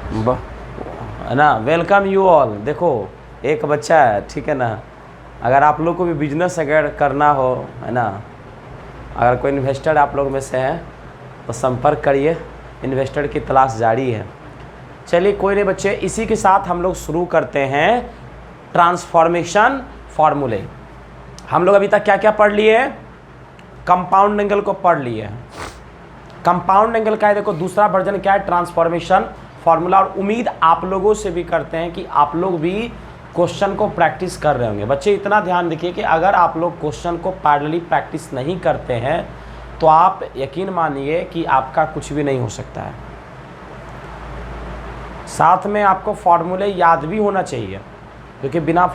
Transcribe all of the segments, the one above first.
है ना, welcome you all. देखो एक बच्चा है, ठीक है ना, अगर आप लोग को भी बिजनेस अगर करना हो, है ना, अगर कोई इन्वेस्टर आप लोग में से है तो संपर्क करिए, इन्वेस्टर की तलाश जारी है। चलिए कोई नहीं बच्चे, इसी के साथ हम लोग शुरू करते हैं ट्रांसफॉर्मेशन फार्मूले। हम लोग अभी तक क्या क्या पढ़ लिए? कंपाउंड एंगल को पढ़ लिए। कंपाउंड एंगल का है, देखो दूसरा वर्जन क्या है, ट्रांसफॉर्मेशन फार्मूला। और उम्मीद आप लोगों से भी करते हैं कि आप लोग भी क्वेश्चन को प्रैक्टिस कर रहे होंगे। बच्चे इतना ध्यान रखिए कि अगर आप लोग क्वेश्चन को पैरेलली प्रैक्टिस नहीं करते हैं तो आप यकीन मानिए कि आपका कुछ भी नहीं हो सकता है। साथ में आपको फार्मूले याद भी होना चाहिए, क्योंकि बिना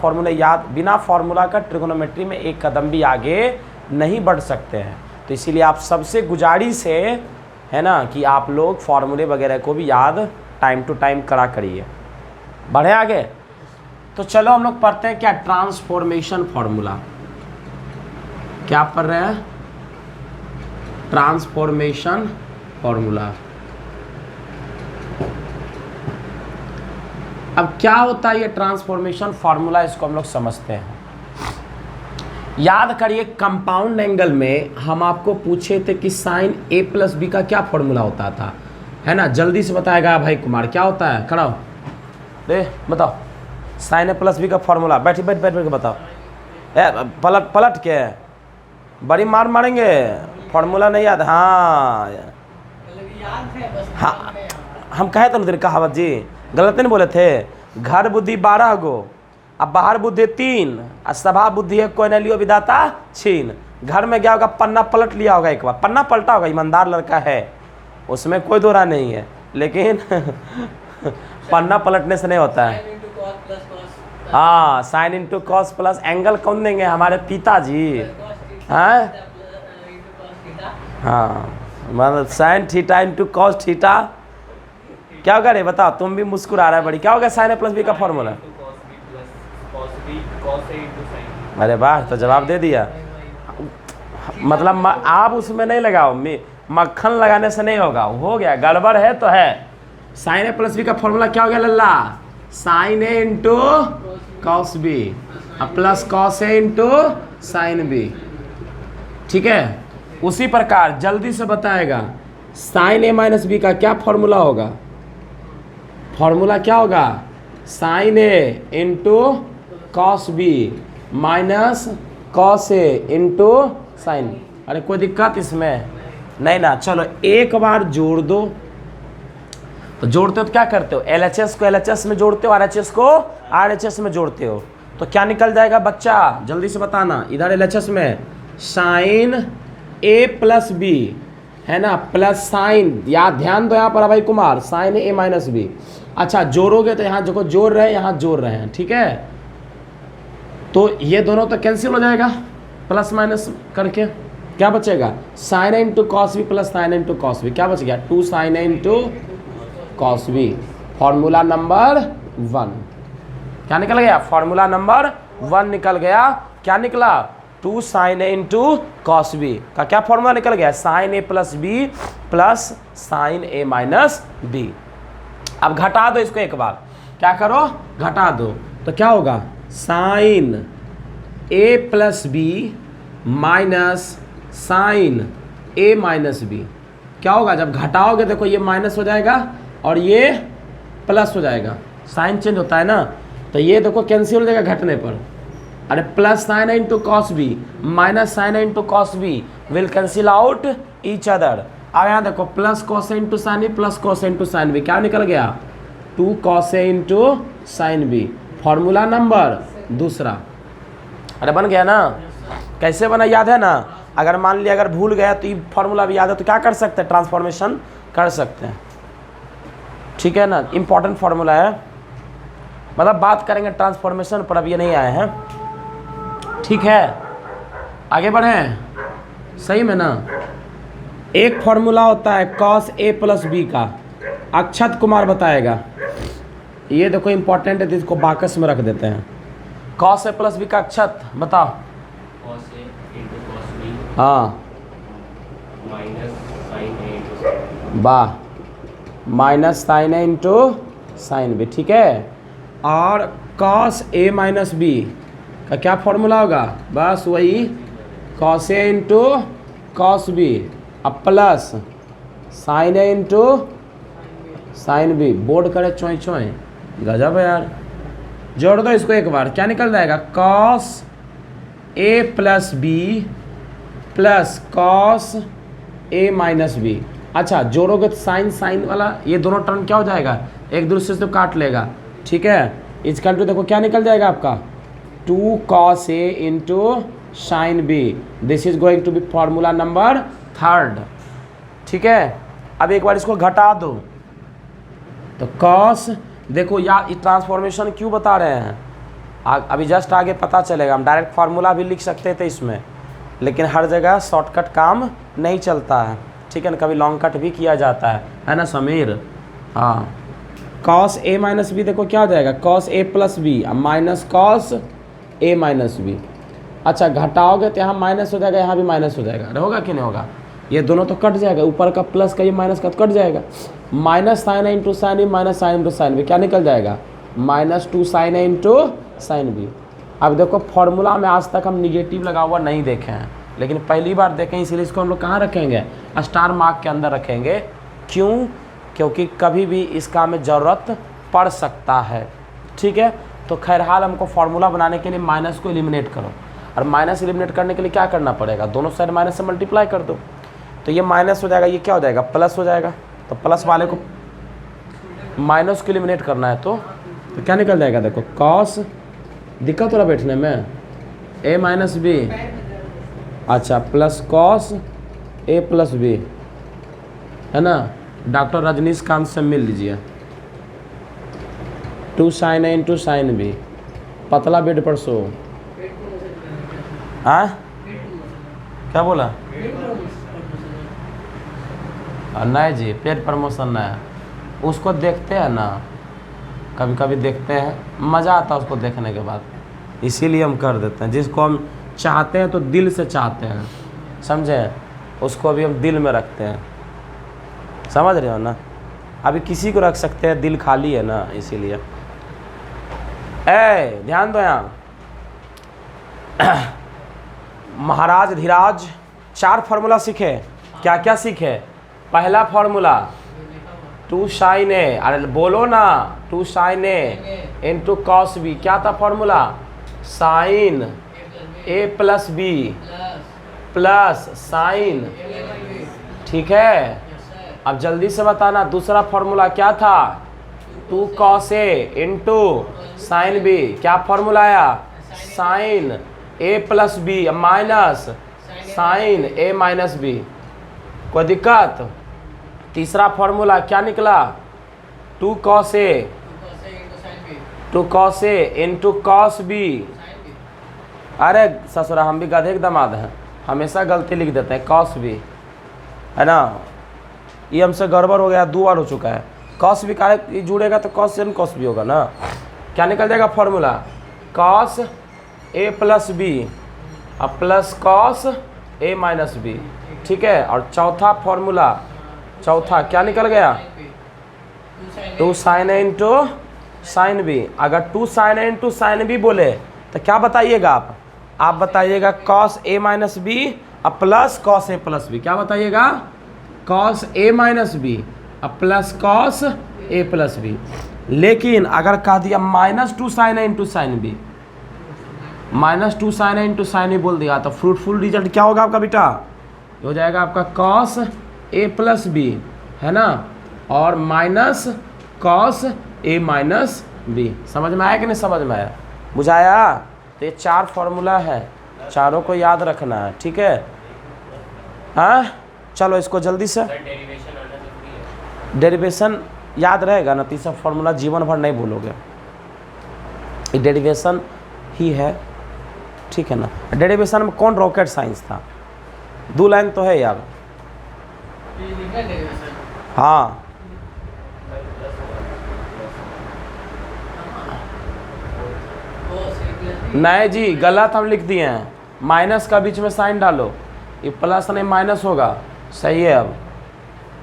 फार्मूला का ट्रिगोनोमेट्री में एक कदम भी आगे नहीं बढ़ सकते हैं। तो इसीलिए आप सबसे गुजारिश है ना कि आप लोग फार्मूले वगैरह को भी याद टाइम टू टाइम करा करिए। बढ़े आगे, तो चलो हम लोग पढ़ते हैं क्या, ट्रांसफॉर्मेशन फार्मूला। क्या पढ़ रहे हैं? Transformation formula. अब क्या होता है ये ट्रांसफॉर्मेशन फार्मूला, इसको हम लोग समझते हैं। याद करिए कंपाउंड एंगल में हम आपको पूछे थे कि साइन ए प्लस बी का क्या फॉर्मूला होता था, है ना। जल्दी से बताएगा भाई कुमार, क्या होता है? खड़ा हो दे, बताओ साइन ए प्लस बी का फॉर्मूला। बैठ के बताओ। पलट के बड़ी मार मारेंगे, फॉर्मूला नहीं याद? हाँ हाँ, हम कहे तो नहीं कहावत जी, गलत नहीं बोले थे। घर बुद्धि 12 गो, अब बाहर बुद्धि 3, और सभा बुद्धि है कोई न लियो विदाता छीन। घर में गया होगा, पन्ना पलट लिया होगा, एक बार पन्ना पलटा होगा, ईमानदार लड़का है, उसमें कोई दो राय नहीं है, लेकिन पन्ना पलटने से नहीं होता है। हाँ, sine into cos plus angle कौन देंगे? हमारे पिताजी हैं। हाँ, मतलब sine theta into cos theta. क्या होगा रे, बताओ, तुम भी मुस्कुरा रहा है बड़ी। क्या होगा साइन ए प्लस बी का फॉर्मूला? अरे वाह, तो जवाब दे दिया। मतलब आप उसमें नहीं लगाओ, मक्खन लगाने से नहीं होगा, हो गया, गड़बड़ है तो है। साइन ए प्लस बी का फॉर्मूला क्या हो गया लल्ला? Sine A into cos B plus cos A into sine B. ठीक है, उसी प्रकार जल्दी से बताएगा, साइन ए माइनस बी का क्या फॉर्मूला होगा? फॉर्मूला क्या होगा? Sine A into cos B minus cos A into sine. अरे कोई दिक्कत इसमें नहीं ना। चलो एक बार जोड़ दो, तो जोड़ते हो तो क्या करते हो? LHS को LHS में जोड़ते हो, RHS को RHS में जोड़ते हो, तो क्या निकल जाएगा बच्चा? जल्दी से बताना। इधर LHS में साइन ए प्लस बी है ना, प्लस साइन, या ध्यान दो यहाँ पर भाई Kumar, sign a minus b. अच्छा, जोड़ोगे तो यहाँ जो जोड़ रहे हैं, यहाँ जोड़ रहे हैं, ठीक है, तो ये दोनों तो कैंसिल हो जाएगा प्लस माइनस करके। क्या बचेगा? साइन ए into cos B plus sine ए इंटू कॉस बी। क्या बच गया? 2 साइन ए into cos B. Formula number 1 क्या निकल गया? फॉर्मूला नंबर 1 निकल गया। क्या निकला? 2 साइन ए इंटू कॉस बी का क्या फॉर्मूला निकल गया? Sign A plus B plus sine a minus b. अब घटा दो इसको एक बार, क्या करो? घटा दो, तो क्या होगा? Sine A plus b minus sine a minus B. क्या होगा? जब घटाओगे देखो ये माइनस हो जाएगा और ये प्लस हो जाएगा, साइन चेंज होता है ना, तो ये देखो कैंसिल हो जाएगा घटने पर। अरे plus sine A into cos B minus sine A into cos B will cancel out each other. अब यहाँ देखो, plus cos A into sine B plus cos A into sine B, क्या निकल गया? 2 cos A into sine B. Formula number 2। अरे बन गया ना? कैसे बना याद है ना? अगर मान लिया अगर भूल गया तो ये फॉर्मूला भी याद है तो क्या कर सकते हैं? ट्रांसफॉर्मेशन कर सकते हैं, ठीक है ना। इंपॉर्टेंट फॉर्मूला है, मतलब बात करेंगे ट्रांसफॉर्मेशन पर, अब ये नहीं आए हैं, ठीक है। आगे बढ़ें, सही में ना। एक फॉर्मूला होता है कॉस ए प्लस बी का, अक्षत कुमार बताएगा। ये देखो इंपॉर्टेंट है, इसको बाकस में रख देते हैं। कॉस ए प्लस बी का अक्षत बताओ। Cos A into cos B हाँ, माइनस साइन ए इंटू वाह, माइनस साइन ए इंटू साइन बी, ठीक है। और कॉस ए माइनस बी का क्या फॉर्मूला होगा, बस वही cos A into cos B अब प्लस साइन ए इंटू साइन बी। बोर्ड करे चोई चोई, गजब है यार। जोड़ दो इसको एक बार, क्या निकल जाएगा, cos A plus B plus cos A minus b. अच्छा जोड़ोगे तो साइन साइन वाला ये दोनों टर्म क्या हो जाएगा, एक दूसरे से तो काट लेगा, ठीक है। इसका टू देखो क्या निकल जाएगा आपका, 2 cos A into sine b. This is going to be formula number 3, ठीक है। अब एक बार इसको घटा दो तो cos, देखो यार ये ट्रांसफॉर्मेशन क्यों बता रहे हैं, अभी जस्ट आगे पता चलेगा। हम डायरेक्ट फार्मूला भी लिख सकते थे इसमें, लेकिन हर जगह शॉर्टकट काम नहीं चलता है, ठीक है ना, कभी लॉन्ग कट भी किया जाता है ना समीर। हाँ cos A माइनस बी देखो क्या हो जाएगा, cos A plus b minus cos A minus b. अच्छा घटाओगे तो यहाँ माइनस हो जाएगा, यहाँ भी माइनस हो जाएगा, होगा कि नहीं होगा, ये दोनों तो कट जाएगा, ऊपर का प्लस का ये माइनस का तो कट जाएगा। माइनस साइन ए into sine B minus sine into sine B क्या निकल जाएगा, -2 साइन ए इंटू साइन बी। अब देखो फॉर्मूला में आज तक हम निगेटिव लगा हुआ नहीं देखे हैं, लेकिन पहली बार देखें, इसीलिए इसको हम लोग कहाँ रखेंगे, स्टार मार्क के अंदर रखेंगे। क्यों, क्योंकि कभी भी इसका हमें ज़रूरत पड़ सकता है, ठीक है। तो खैरहाल हमको फार्मूला बनाने के लिए माइनस को एलिमिनेट करो, और माइनस एलिमिनेट करने के लिए क्या करना पड़ेगा, दोनों साइड माइनस से मल्टीप्लाई कर दो, तो ये माइनस हो जाएगा, ये क्या हो जाएगा, प्लस हो जाएगा। तो प्लस वाले को माइनस को एलिमिनेट करना है तो क्या निकल जाएगा, देखो कॉस, दिक्कत हो रहा बैठने में, ए माइनस बी, अच्छा प्लस कॉस ए प्लस बी, है ना। डॉक्टर रजनीकांत से मिल लीजिए। 2 साइन ए इंटू साइन बी, पतला बेड पर सो। हाँ क्या बोला, नहीं जी पेड प्रमोशन नहीं, उसको देखते हैं ना, कभी कभी देखते हैं, मज़ा आता है उसको देखने के बाद, इसीलिए हम कर देते हैं। जिसको हम चाहते हैं तो दिल से चाहते हैं, समझे, उसको अभी हम दिल में रखते हैं, समझ रहे हो ना। अभी किसी को रख सकते हैं, दिल खाली है ना, इसीलिए। ध्यान दो यहाँ, महाराज धीराज 4 फार्मूला सीखे, क्या क्या सीखे। पहला फार्मूला 2 साइन ए, अरे बोलो ना, 2 साइन ए इंटू कॉस बी, क्या था फार्मूला, साइन ए प्लस बी प्लस साइन, ठीक है। अब जल्दी से बताना दूसरा फार्मूला क्या था, 2 cos A into sine B, क्या फार्मूला आया, sine A plus b minus sine a minus b. कोई दिक्कत। तीसरा फार्मूला क्या निकला, 2 cos A, 2 cos A into cos B। अरे ससुरा हम भी गधे के दामाद हैं, हमेशा गलती लिख देते हैं, cos B है ना, ये हमसे गड़बड़ हो गया, 2 बार हो चुका है। cos B का जुड़ेगा तो cos से cos B होगा ना, क्या निकल जाएगा formula, cos A plus B अब plus cos A minus B, ठीक है। और चौथा फॉर्मूला, चौथा क्या निकल गया, 2 साइन ए इंटू साइन बी। अगर 2 साइन ए इंटू साइन बी बोले तो क्या बताइएगा आप बताइएगा cos A माइनस बी अब plus cos A plus b, क्या बताइएगा, cos A माइनस बी अब plus cos A plus b. लेकिन अगर कह दिया -2 साइन ए इंटू साइन बी, -2 साइन ए इंटू साइन बी बोल दिया, तो फ्रूटफुल रिजल्ट क्या होगा आपका बेटा, हो जाएगा आपका cos A प्लस बी, है ना, और minus cos A minus b. समझ में आया कि नहीं समझ में आया, बुझाया। तो ये 4 फार्मूला है, चारों को याद रखना है, ठीक है। हाँ चलो इसको जल्दी से, डेरिवेशन याद रहेगा ना, तीसरा फार्मूला जीवन भर नहीं भूलोगे, ये डेरिवेशन ही है, ठीक है ना। डेरिवेशन में कौन रॉकेट साइंस था, 2 लाइन तो है यार। हाँ नहीं जी गलत हम लिख दिए हैं, माइनस का बीच में साइन डालो, ये प्लस नहीं माइनस होगा, सही है। अब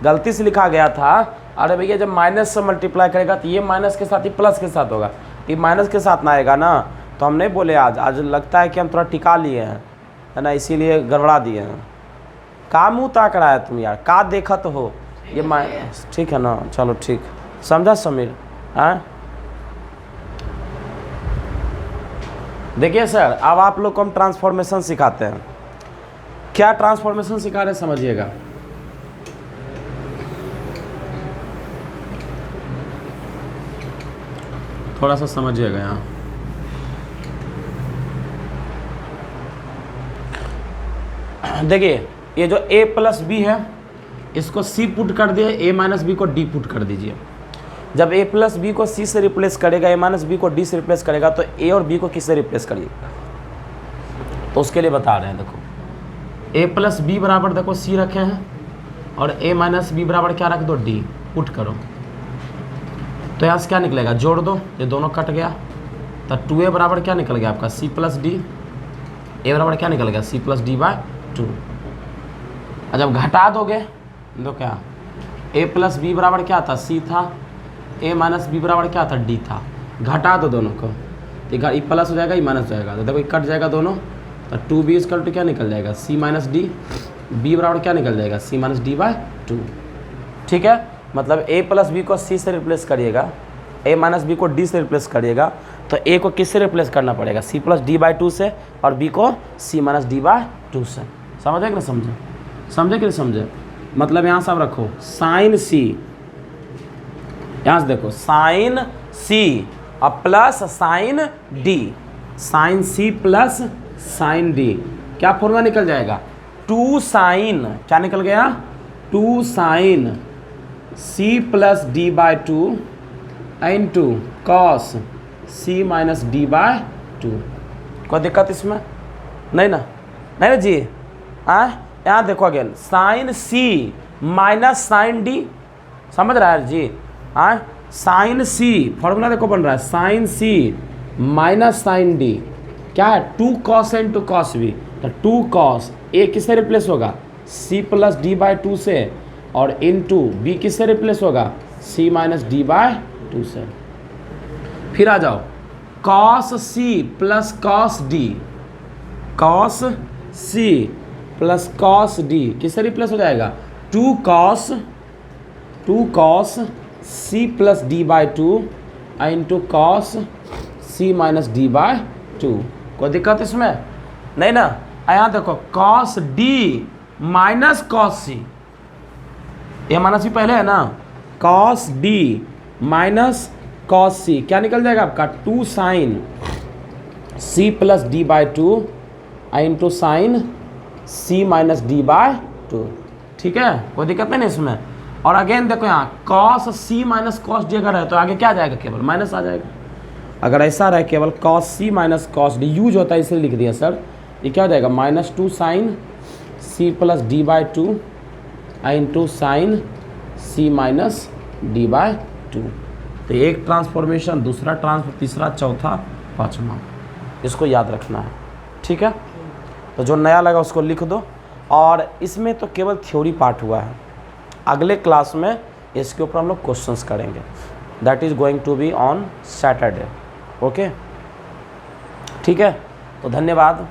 गलती से लिखा गया था अरे भैया जब माइनस से मल्टीप्लाई करेगा तो ये माइनस के साथ ही प्लस के साथ होगा, ये माइनस के साथ ना आएगा ना, तो हम नहीं बोले आज लगता है कि हम थोड़ा टिका लिए हैं, है ना, इसीलिए गड़बड़ा दिए हैं। का मुँह ताक रहा है तुम यार, का देखा तो हो ये माइनस, ठीक है ना, चलो ठीक, समझा समीर? हाँ देखिए सर, अब आप लोग को हम ट्रांसफॉर्मेशन सिखाते हैं। क्या ट्रांसफॉर्मेशन सिखा रहे हैं समझिएगा। थोड़ा सा समझिएगा यहाँ। देखिए ये जो a प्लस बी है इसको c पुट कर दिए, a माइनस बी को d पुट कर दीजिए। जब a प्लस बी को c से रिप्लेस करेगा, a माइनस बी को d से रिप्लेस करेगा, तो a और b को किससे रिप्लेस करिएगा, तो उसके लिए बता रहे हैं। देखो a प्लस बी बराबर देखो c रखे हैं और a माइनस बी बराबर क्या रख दो, d, पुट करो तो यहाँ से क्या निकलेगा, जोड़ दो, ये दोनों कट गया तो 2a बराबर क्या निकल गया आपका c प्लस डी, a बराबर क्या निकल गया, c प्लस डी बाय 2। और जब घटा दोगे तो क्या, a प्लस बी बराबर क्या था, c था, a माइनस बी बराबर क्या था, d था। घटा दो दोनों को, तो ये प्लस हो जाएगा, ये माइनस हो जाएगा, तो देखो ये कट जाएगा दोनों, तो 2b इक्वल टू क्या निकल जाएगा, c माइनस डी, b बराबर क्या निकल जाएगा, c माइनस डी बाय 2। ठीक है, मतलब a प्लस बी को c से रिप्लेस करिएगा, a माइनस बी को d से रिप्लेस करिएगा, तो a को किससे रिप्लेस करना पड़ेगा, c प्लस डी बाई 2 से, और b को c माइनस डी बाय 2 से। समझे कि नहीं समझे, समझे कि नहीं समझे? मतलब यहाँ सब रखो, साइन c, यहाँ से देखो साइन c और plus sine d, sine c plus sine d, क्या फॉर्मूला निकल जाएगा, 2 साइन, क्या निकल गया, 2 sine c plus D by 2 into cos c minus D by 2। कोई दिक्कत इसमें नहीं ना, नहीं ना जी? यहाँ देखो again, sine c minus sine d, समझ रहा है जी? साइन c फॉर्मूला देखो बन रहा है, sine c minus sine d क्या है, 2 कॉस इंटू कॉस b, तो 2 कॉस a किससे रिप्लेस होगा, c प्लस डी बाई 2 से, और इंटू b किससे रिप्लेस होगा, c माइनस डी बाय 2 से। फिर आ जाओ, cos c plus cos d, cos c plus cos d किससे रिप्लेस हो जाएगा, 2 cos c plus D by 2 into cos c minus D by 2। कोई दिक्कत इसमें नहीं ना? यहाँ देखो cos d minus cos c, ये माइनस भी पहले है ना, cos d minus cos c क्या निकल जाएगा आपका, 2 sine c plus D by 2 into sine c minus D by 2। ठीक है, कोई दिक्कत नहीं इसमें। और अगेन देखो यहाँ cos c minus cos d अगर है तो आगे क्या आ जाएगा, केवल माइनस आ जाएगा। अगर ऐसा रहे केवल cos c minus cos d use होता है इसलिए लिख दिया सर, ये क्या हो जाएगा, minus 2 sine c plus D by 2 into sine c minus D by 2। तो एक ट्रांसफॉर्मेशन, दूसरा ट्रांसफॉर्म, तीसरा, चौथा, पाँचवा, इसको याद रखना है। ठीक है, तो जो नया लगा उसको लिख दो। और इसमें तो केवल थ्योरी पार्ट हुआ है, अगले क्लास में इसके ऊपर हम लोग क्वेश्चंस करेंगे, that is going to be on Saturday. Okay, ठीक है, तो धन्यवाद।